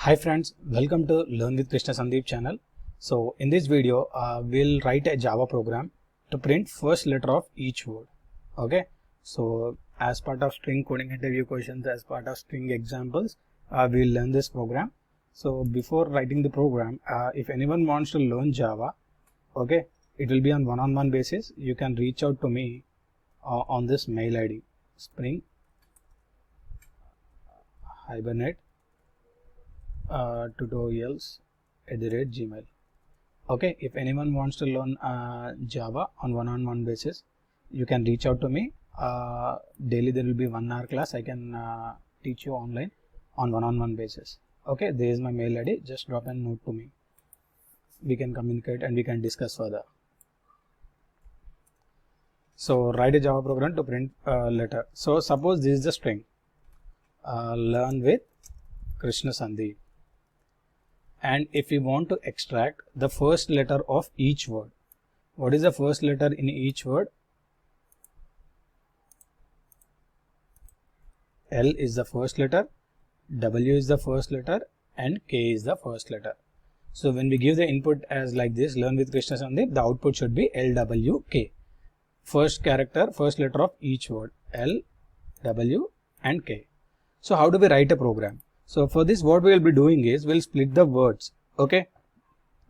Hi friends, welcome to Learn with Krishna Sandeep channel. So in this video, we'll write a Java program to print first letter of each word. Okay. So as part of string coding interview questions, as part of string examples, we'll learn this program. So before writing the program, if anyone wants to learn Java, okay, it will be on one-on-one basis. You can reach out to me on this mail ID, spring hibernate tutorials@gmail. Okay, if anyone wants to learn Java on one-on-one basis, you can reach out to me. Daily there will be 1 hour class. I can teach you online on one-on-one basis. Okay, there is my mail ID. Just drop a note to me. We can communicate and we can discuss further. So write a Java program to print letter. So suppose this is the string. Learn with Krishna Sandeep. And if we want to extract the first letter of each word, what is the first letter in each word? L is the first letter, W is the first letter, and K is the first letter. So when we give the input as like this, learn with Krishna Sandeep, the output should be L, W, K. First character, first letter of each word, L, W, and K. So how do we write a program? So for this, what we will be doing is we'll split the words, okay,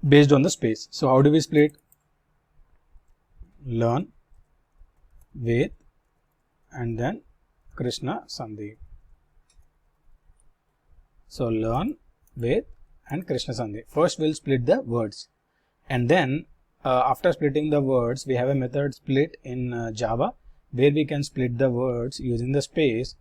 based on the space. So how do we split? Learn with and then Krishna Sandeep. So learn with and Krishna Sandeep. First we'll split the words, and then after splitting the words, we have a method split in Java where we can split the words using the space,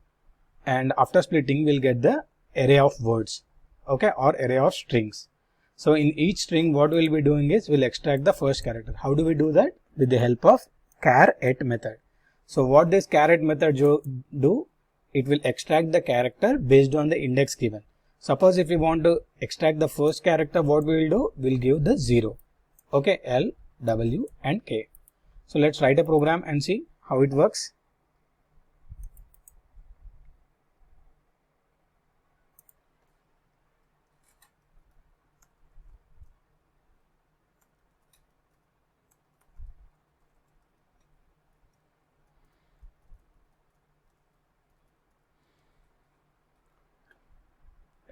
and after splitting we'll get the array of words, okay, or array of strings. So in each string, what we'll be doing is we'll extract the first character. How do we do that? With the help of char at method. So what this char at method do? It will extract the character based on the index given. Suppose if we want to extract the first character, what we will do? We'll give the 0. Okay, L, W, and K. So let's write a program and see how it works.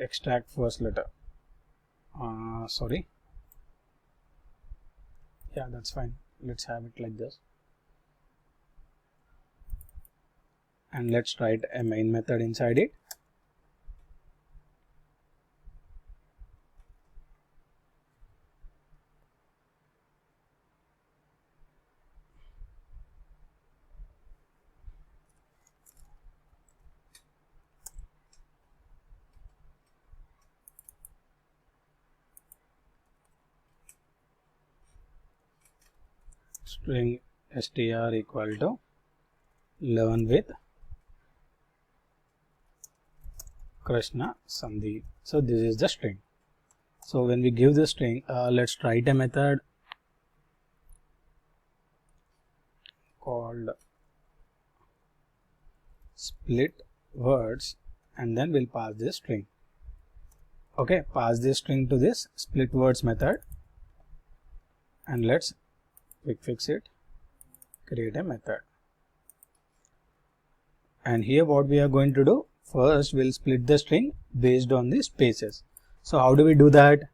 Extract first letter. Sorry. Yeah, that's fine. Let's have it like this. And let's write a main method inside it. String str equal to learn with Krishna Sandeep. So this is the string. So when we give the string, let's write a method called split words, and then we'll pass this string. Okay, pass this string to this split words method, and let's quick fix it, create a method. And here what we are going to do, first we'll split the string based on the spaces. So how do we do that?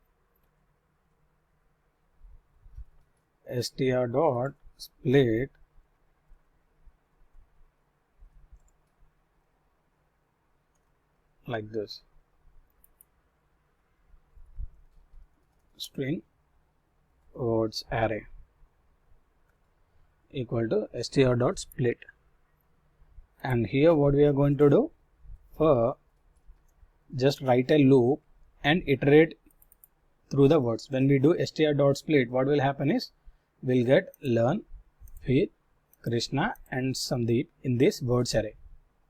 Str dot split like this, string words array equal to str dot split. And here what we are going to do, for just write a loop and iterate through the words. When we do str dot split, what will happen is we'll get learn with Krishna and Sandeep in this words array.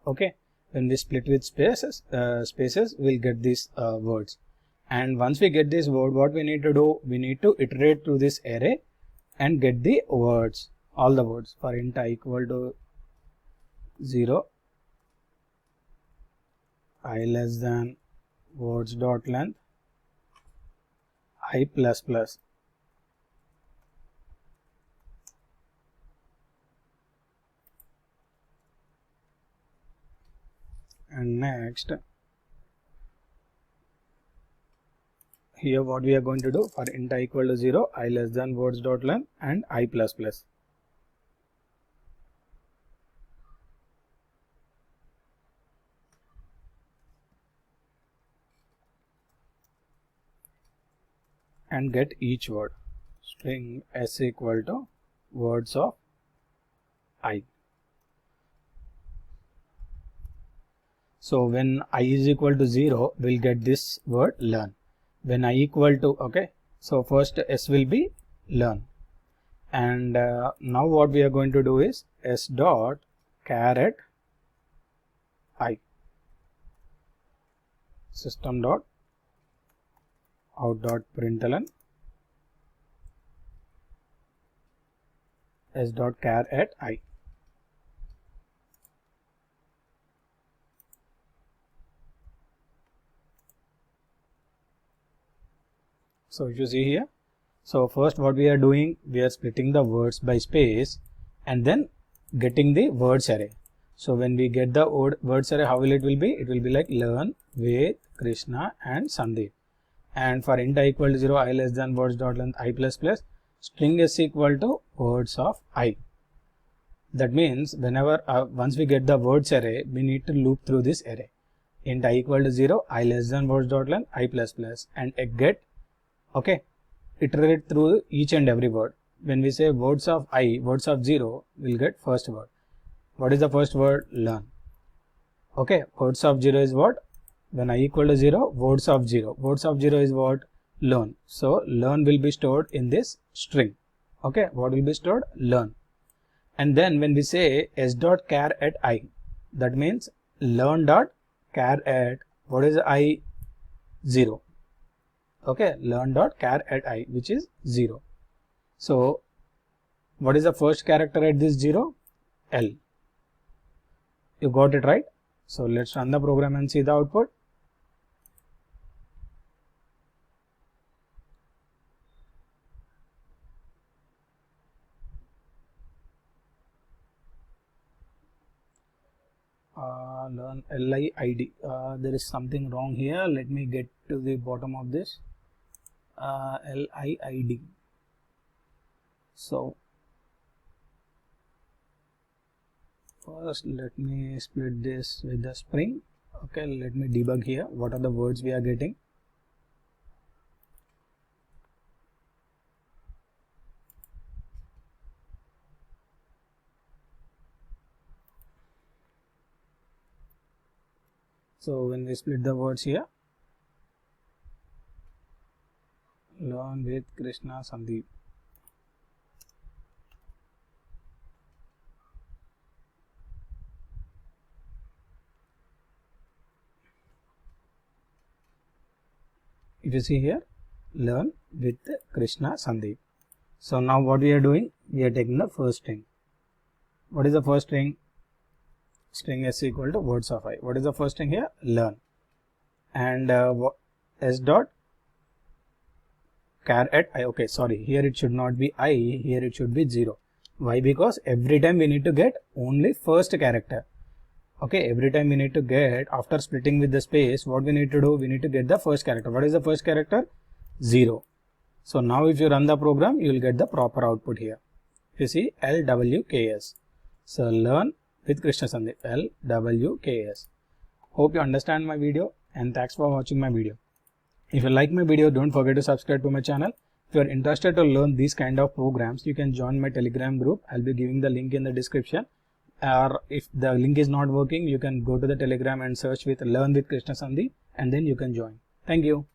Okay, when we split with spaces, we'll get these words. And once we get this word, what we need to do, we need to iterate through this array and get the words, all the words. For int I equal to 0, I less than words dot length, I plus plus. And next, here what we are going to do, for int I equal to 0, I less than words dot length and I plus plus. And get each word. String s equal to words of I. So when I is equal to 0, we'll get this word learn. When I equal to, okay, so first s will be learn. And now what we are going to do is s dot char at I. System dot out dot println s dot char at I. So if you see here, so first what we are doing, we are splitting the words by space and then getting the words array. So when we get the words array, how will it will be? It will be like learn with Krishna and Sandeep. And for int I equal to 0, I less than words dot length I plus plus, string s equal to words of I. That means whenever once we get the words array, we need to loop through this array. Int I equal to 0, I less than words dot length I plus plus, and get, okay, iterate through each and every word. When we say words of I, words of 0, we'll get first word. What is the first word? Learn. Okay, words of 0 is what? When I equal to 0, words of 0. Words of 0 is what? Learn. So learn will be stored in this string. Okay, what will be stored? Learn. And then when we say s dot char at I, that means learn dot char at, what is I? 0. Okay, learn dot char at I, which is 0. So what is the first character at this 0? L. You got it right? So let's run the program and see the output. Learn LIID. There is something wrong here. Let me get to the bottom of this. LIID. So first let me split this with the string. Okay, let me debug here. What are the words we are getting? So when we split the words here, learn with Krishna Sandeep. If you see here, learn with Krishna Sandeep. So now what we are doing, we are taking the first string. What is the first string? String s equal to words of I. What is the first thing here? Learn. And s dot char at I. Okay, sorry, here it should not be I, here it should be 0. Why? Because every time we need to get only first character. Okay, every time we need to get, after splitting with the space, what we need to do? We need to get the first character. What is the first character? 0. So now if you run the program, you will get the proper output here. You see LWKS. So learn with Krishna Sandeep, LWKS. Hope you understand my video, and thanks for watching my video. If you like my video, don't forget to subscribe to my channel. If you are interested to learn these kind of programs, you can join my Telegram group. I'll be giving the link in the description. Or if the link is not working, you can go to the Telegram and search with Learn with Krishna Sandeep, and then you can join. Thank you.